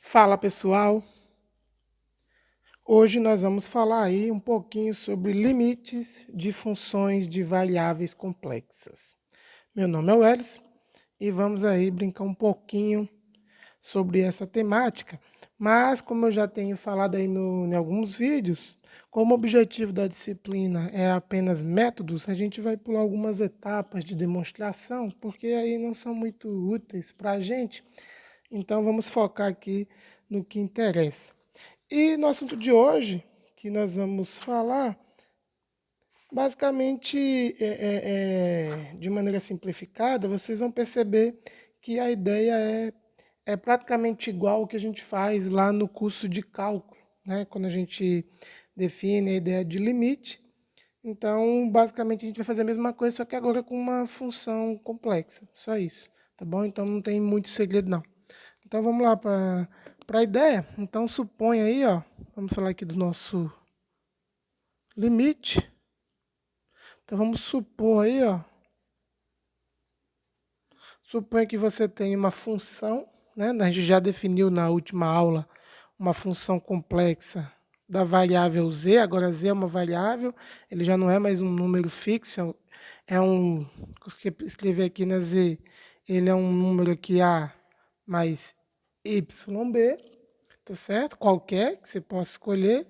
Fala pessoal, hoje nós vamos falar aí um pouquinho sobre limites de funções de variáveis complexas. Meu nome é Welles e vamos aí brincar um pouquinho sobre essa temática, mas como eu já tenho falado aí em alguns vídeos, como o objetivo da disciplina é apenas métodos, a gente vai pular algumas etapas de demonstração, porque aí não são muito úteis para a gente, então vamos focar aqui no que interessa. E no assunto de hoje, que nós vamos falar, basicamente, de maneira simplificada, vocês vão perceber que a ideia é praticamente igual ao que a gente faz lá no curso de cálculo, né? Quando a gente define a ideia de limite. Então, basicamente, a gente vai fazer a mesma coisa, só que agora com uma função complexa. Só isso, tá bom? Então, não tem muito segredo, não. Então, vamos lá para a ideia. Então, supõe aí, ó, vamos falar aqui do nosso limite. Então, vamos supor aí, ó, suponha que você tem uma função, né? A gente já definiu na última aula uma função complexa da variável z. Agora z é uma variável, ele já não é mais um número fixo, é um, escrever aqui na z, ele é um número aqui a mais yb, tá certo? Qualquer que você possa escolher.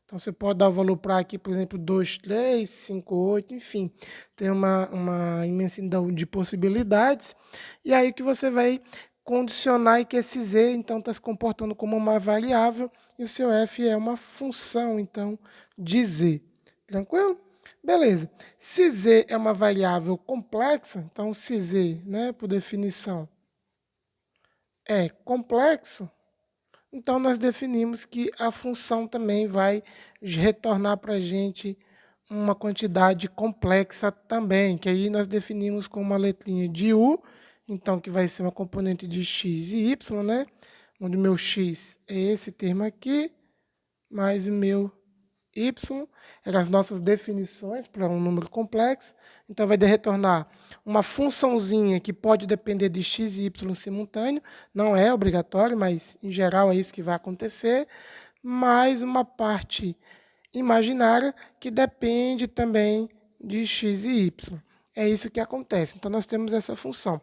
Então, você pode dar o valor para aqui, por exemplo, 2, 3, 5, 8, enfim. Tem uma imensidão de possibilidades. E aí que você vai condicionar e que esse z, então, está se comportando como uma variável e o seu f é uma função, então, de z. Tranquilo? Beleza. Se z é uma variável complexa, então, se z, né, por definição, é complexo, então, nós definimos que a função também vai retornar para a gente uma quantidade complexa também, que aí nós definimos com uma letrinha de u, então que vai ser uma componente de x e y, né? Onde o meu x é esse termo aqui, mais o meu y, eram as nossas definições para um número complexo. Então, vai retornar uma funçãozinha que pode depender de x e y simultâneo. Não é obrigatório, mas em geral é isso que vai acontecer. Mais uma parte imaginária que depende também de x e y. É isso que acontece. Então, nós temos essa função.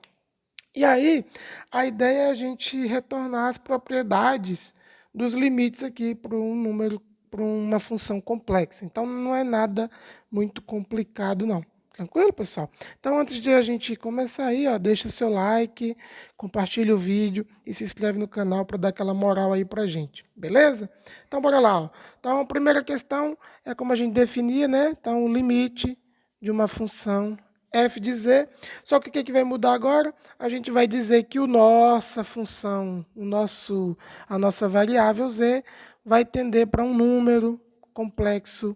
E aí, a ideia é a gente retornar as propriedades dos limites aqui para um número, para uma função complexa. Então, não é nada muito complicado, não. Tranquilo, pessoal? Então, antes de a gente começar aí, ó, deixa o seu like, compartilha o vídeo e se inscreve no canal para dar aquela moral aí para a gente. Beleza? Então, bora lá. Ó. Então, a primeira questão é como a gente definia, né? Então, o limite de uma função f de z. Só que o que vai mudar agora? A gente vai dizer que a nossa função, a nossa variável z, vai tender para um número complexo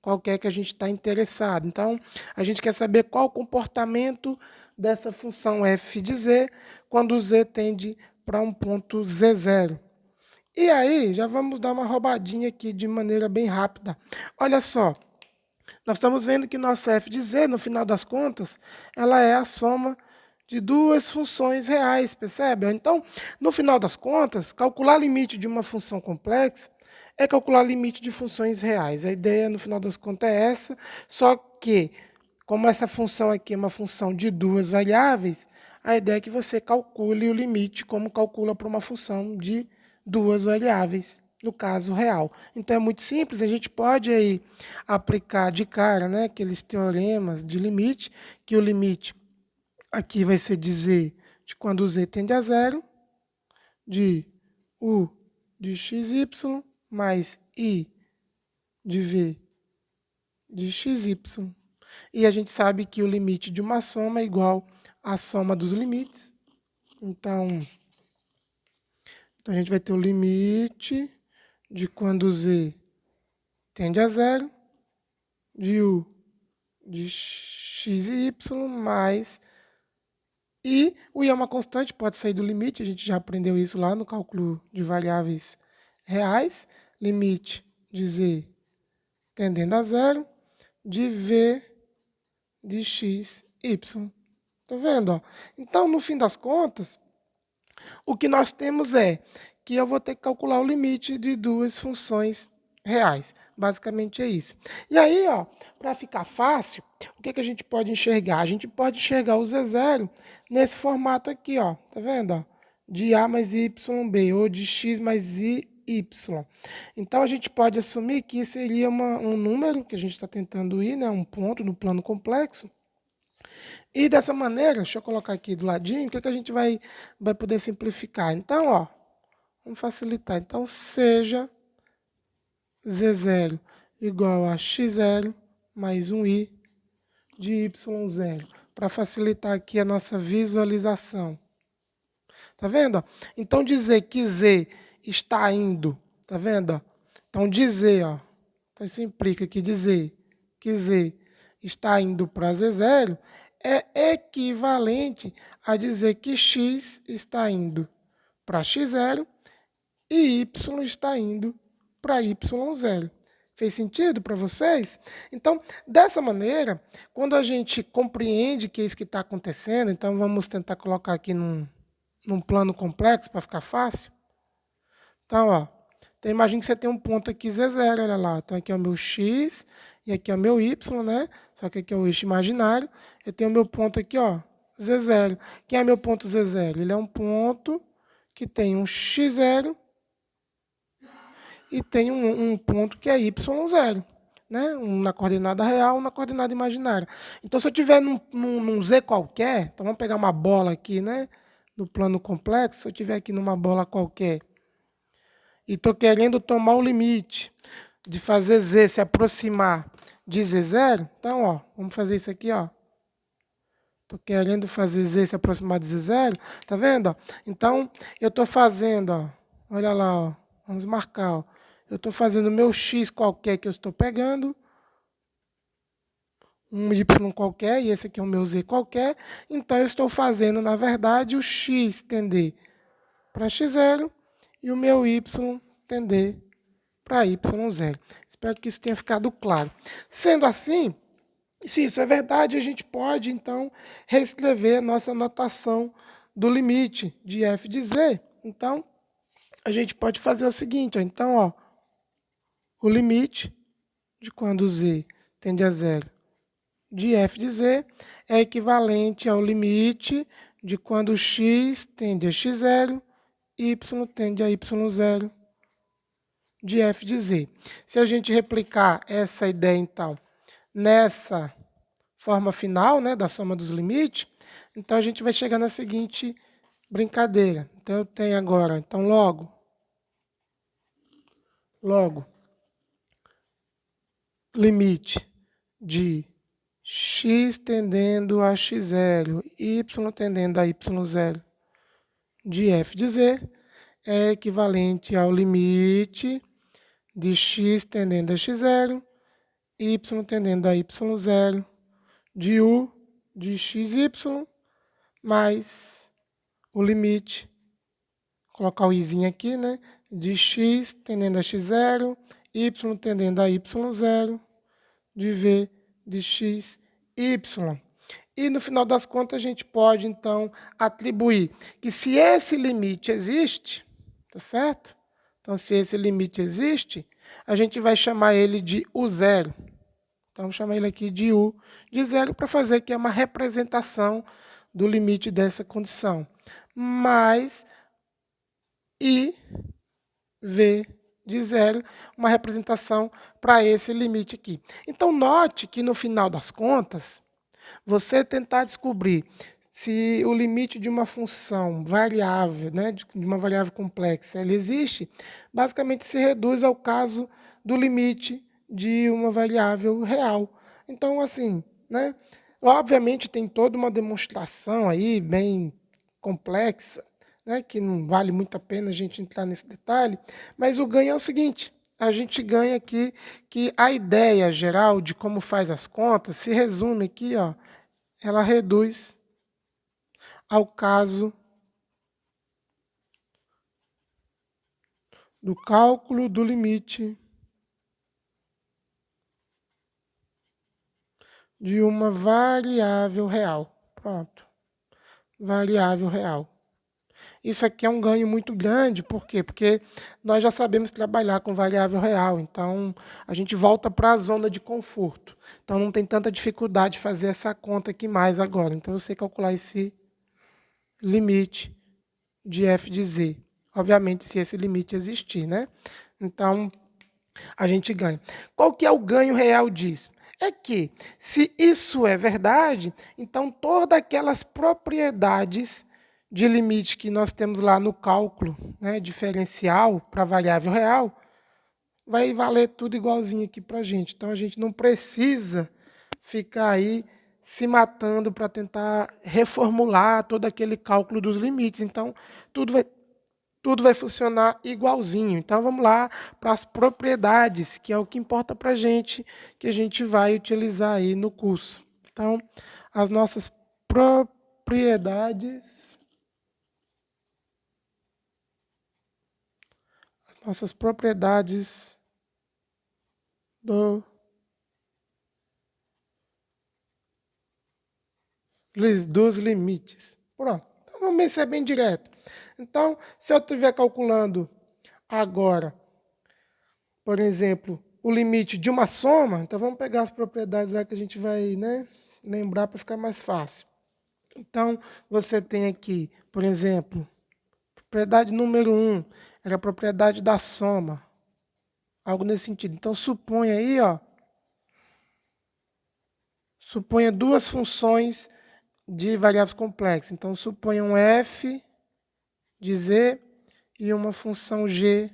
qualquer que a gente está interessado. Então, a gente quer saber qual o comportamento dessa função f de z quando z tende para um ponto z0. E aí, já vamos dar uma roubadinha aqui de maneira bem rápida. Olha só, nós estamos vendo que nossa f de z, no final das contas, ela é a soma de duas funções reais, percebe? Então, no final das contas, calcular limite de uma função complexa é calcular limite de funções reais. A ideia, no final das contas, é essa, só que, como essa função aqui é uma função de duas variáveis, a ideia é que você calcule o limite como calcula para uma função de duas variáveis, no caso real. Então, é muito simples, a gente pode aí aplicar de cara, né, aqueles teoremas de limite, que o limite aqui vai ser dizer de quando z tende a zero, de u de xy mais i de v de xy. E a gente sabe que o limite de uma soma é igual à soma dos limites. Então a gente vai ter o limite de quando z tende a zero, de u de xy mais e o i é uma constante, pode sair do limite, a gente já aprendeu isso lá no cálculo de variáveis reais. Limite de z tendendo a zero, de v de x, y. Tá vendo? Ó? Então, no fim das contas, o que nós temos é que eu vou ter que calcular o limite de duas funções reais. Basicamente é isso. E aí, ó, para ficar fácil, o que a gente pode enxergar? A gente pode enxergar o Z0 nesse formato aqui, ó. Tá vendo? Ó? De A mais YB, ou de X mais Y. Então, a gente pode assumir que seria um número que a gente está tentando ir, né? Um ponto no plano complexo. E dessa maneira, deixa eu colocar aqui do ladinho, o que a gente vai poder simplificar? Então, ó, vamos facilitar. Então, seja Z0 igual a X0 mais um I de Y0, para facilitar aqui a nossa visualização. Tá vendo? Então, dizer que Z está indo, tá vendo? Então, dizer, ó, então isso implica que dizer que Z está indo para Z0 é equivalente a dizer que X está indo para X0 e Y está indo para Y0. Fez sentido para vocês? Então, dessa maneira, quando a gente compreende que é isso que está acontecendo, então vamos tentar colocar aqui num plano complexo para ficar fácil. Então, ó, então imagine que você tem um ponto aqui Z0, olha lá. Então aqui é o meu X e aqui é o meu Y, né? Só que aqui é o eixo imaginário. Eu tenho o meu ponto aqui, ó, Z0. Quem é meu ponto Z0? Ele é um ponto que tem um X0 e tem um ponto que é Y0, né? Um na coordenada real, um na coordenada imaginária. Então, se eu tiver num Z qualquer, então vamos pegar uma bola aqui, né? No plano complexo, se eu tiver aqui numa bola qualquer e estou querendo tomar o limite de fazer Z se aproximar de Z0, então, ó, vamos fazer isso aqui, ó. Estou querendo fazer Z se aproximar de Z0, tá vendo? Ó? Então, eu estou fazendo, ó, olha lá, ó, vamos marcar, ó. Eu estou fazendo o meu X qualquer que eu estou pegando, um Y qualquer, e esse aqui é o meu Z qualquer. Então, eu estou fazendo, na verdade, o X tender para X0 e o meu Y tender para Y0. Espero que isso tenha ficado claro. Sendo assim, se isso é verdade, a gente pode, então, reescrever a nossa notação do limite de f de z. Então, a gente pode fazer o seguinte, ó, então, ó, o limite de quando z tende a zero de f de z é equivalente ao limite de quando x tende a x0, y tende a y0 de f de z. Se a gente replicar essa ideia, então, nessa forma final, né, da soma dos limites, então a gente vai chegar na seguinte brincadeira. Então eu tenho agora, então logo, limite de x tendendo a x0, y tendendo a y0 de f de z é equivalente ao limite de x tendendo a x0, y tendendo a y0 de u de xy mais o limite, colocar o izinho aqui, né, de x tendendo a x0, y tendendo a y0 de v de x, y. E no final das contas a gente pode então atribuir que se esse limite existe, tá certo? Então se esse limite existe, a gente vai chamar ele de u0. Então vamos chamar ele aqui de u de zero para fazer que é uma representação do limite dessa condição. Mais i v de zero, uma representação para esse limite aqui. Então note que no final das contas, você tentar descobrir se o limite de uma função variável, né, de uma variável complexa, ele existe, basicamente se reduz ao caso do limite de uma variável real. Então, assim, né, obviamente tem toda uma demonstração aí bem complexa, né, que não vale muito a pena a gente entrar nesse detalhe, mas o ganho é o seguinte: a gente ganha aqui que a ideia geral de como faz as contas se resume aqui, ó, ela reduz ao caso do cálculo do limite de uma variável real. Pronto. Variável real. Isso aqui é um ganho muito grande, por quê? Porque nós já sabemos trabalhar com variável real, então a gente volta para a zona de conforto. Então não tem tanta dificuldade de fazer essa conta aqui mais agora. Então eu sei calcular esse limite de f de z. Obviamente, se esse limite existir, né? Então, a gente ganha. Qual que é o ganho real disso? É que, se isso é verdade, então todas aquelas propriedades de limite que nós temos lá no cálculo, né, diferencial para variável real, vai valer tudo igualzinho aqui para a gente. Então, a gente não precisa ficar aí se matando para tentar reformular todo aquele cálculo dos limites. Então, tudo vai tudo vai funcionar igualzinho. Então vamos lá para as propriedades, que é o que importa para a gente, que a gente vai utilizar aí no curso. Então, as nossas propriedades, do, dos limites. Pronto. Então vamos ser bem direto. Então, se eu estiver calculando agora, por exemplo, o limite de uma soma, então vamos pegar as propriedades lá que a gente vai, né, lembrar para ficar mais fácil. Então, você tem aqui, por exemplo, propriedade número 1, era a propriedade da soma. Algo nesse sentido. Então, suponha aí, ó, suponha duas funções de variáveis complexas. Então, suponha um f de z e uma função g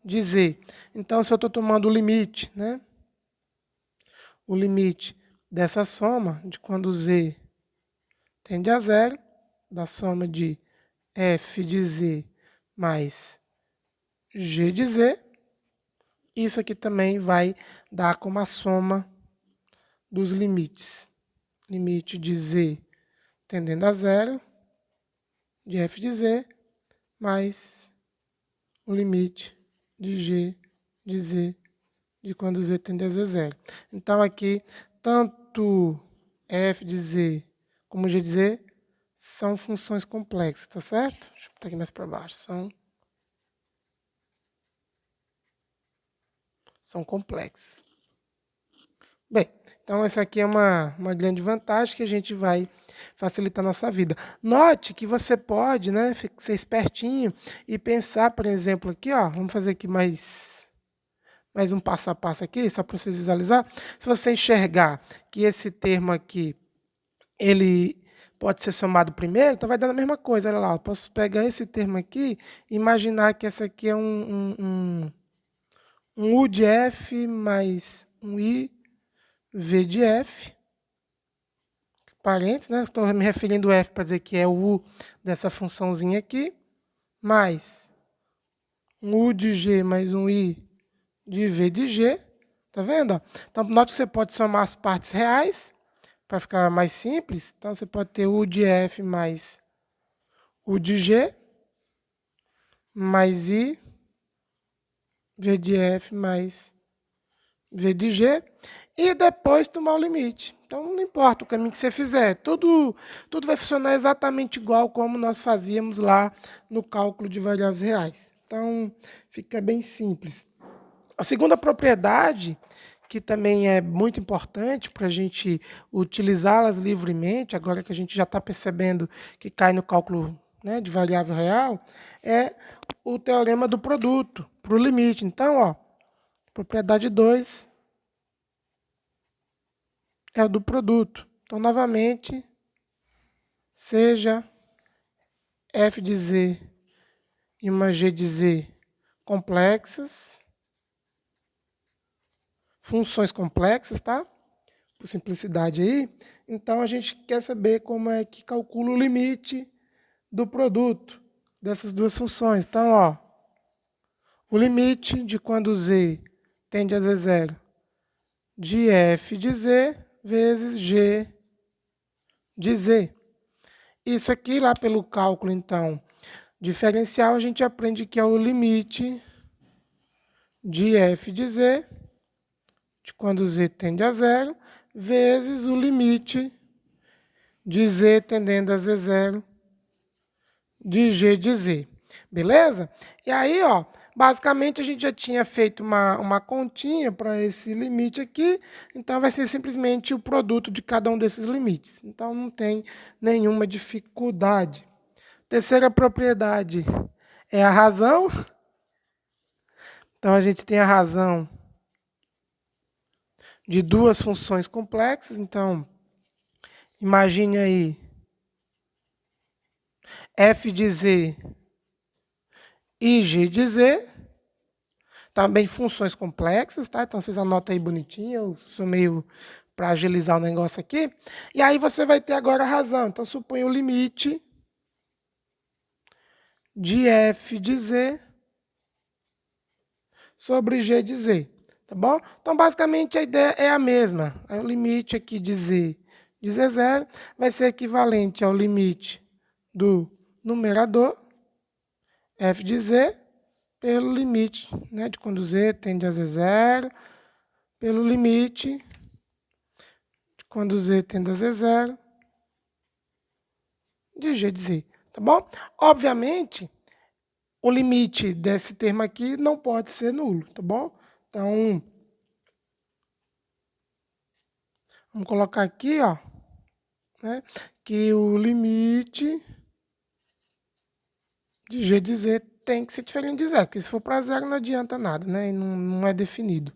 de z. Então, se eu estou tomando o limite, né? O limite dessa soma, de quando z tende a zero, da soma de f de z mais g de z, isso aqui também vai dar como a soma dos limites. Limite de z tendendo a zero, de f de z, mais o limite de g de z, de quando z tende a zero. Então, aqui, tanto f de z como g de z são funções complexas, tá certo? Deixa eu botar aqui mais para baixo. São complexas. Bem, então essa aqui é uma grande vantagem que a gente vai facilitar a nossa vida. Note que você pode, né, ser espertinho e pensar, por exemplo, aqui, ó, vamos fazer aqui mais um passo a passo aqui, só para vocês visualizar. Se você enxergar que esse termo aqui, ele pode ser somado primeiro, então vai dar a mesma coisa. Olha lá, eu posso pegar esse termo aqui e imaginar que essa aqui é um U de F mais um I V de F, parênteses, né? Estou me referindo ao F para dizer que é o U dessa funçãozinha aqui, mais um U de G mais um I de V de G. Tá vendo? Então, note que você pode somar as partes reais, para ficar mais simples. Então, você pode ter U de F mais U de G, mais I, V de F mais V de G, e depois tomar o limite. Então, não importa o caminho que você fizer, tudo vai funcionar exatamente igual como nós fazíamos lá no cálculo de variáveis reais. Então, fica bem simples. A segunda propriedade, que também é muito importante para a gente utilizá-las livremente, agora que a gente já está percebendo que cai no cálculo, né, de variável real, é o teorema do produto, para o limite. Então, ó, propriedade 2 é o do produto. Então, novamente, seja f de z e uma g de z complexas, funções complexas, tá? Por simplicidade aí. Então, a gente quer saber como é que calcula o limite do produto dessas duas funções. Então, ó, o limite de quando z tende a zero de f de z vezes g de z. Isso aqui, lá pelo cálculo, então, diferencial, a gente aprende que é o limite de f de z, de quando z tende a zero, vezes o limite de z tendendo a z0, de G de Z. Beleza? E aí, ó, basicamente a gente já tinha feito uma continha para esse limite aqui, então vai ser simplesmente o produto de cada um desses limites. Então não tem nenhuma dificuldade. Terceira propriedade é a razão. Então a gente tem a razão de duas funções complexas. Então, imagine aí f de z e g de z. Também funções complexas, tá? Então vocês anotam aí bonitinho, eu sou meio para agilizar o negócio aqui. E aí você vai ter agora a razão. Então suponha o limite de f de z sobre g de z, tá bom? Então basicamente a ideia é a mesma. Aí, o limite aqui de z0 vai ser equivalente ao limite do numerador f de z pelo limite, né, de quando z tende a z0, pelo limite de quando z tende a z0 de g de z, tá bom? Obviamente, o limite desse termo aqui não pode ser nulo, tá bom? Então, vamos colocar aqui, ó, né, que o limite de g de z tem que ser diferente de zero, porque se for para zero não adianta nada, né? E não é definido.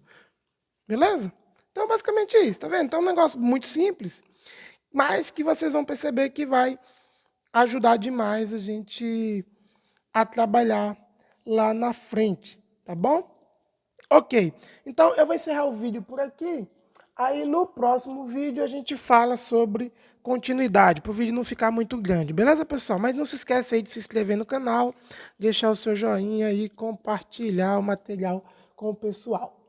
Beleza? Então, basicamente é isso, tá vendo? Então, é um negócio muito simples, mas que vocês vão perceber que vai ajudar demais a gente a trabalhar lá na frente, tá bom? Ok, então eu vou encerrar o vídeo por aqui. Aí no próximo vídeo a gente fala sobre continuidade, para o vídeo não ficar muito grande, beleza, pessoal? Mas não se esqueça aí de se inscrever no canal, deixar o seu joinha e compartilhar o material com o pessoal.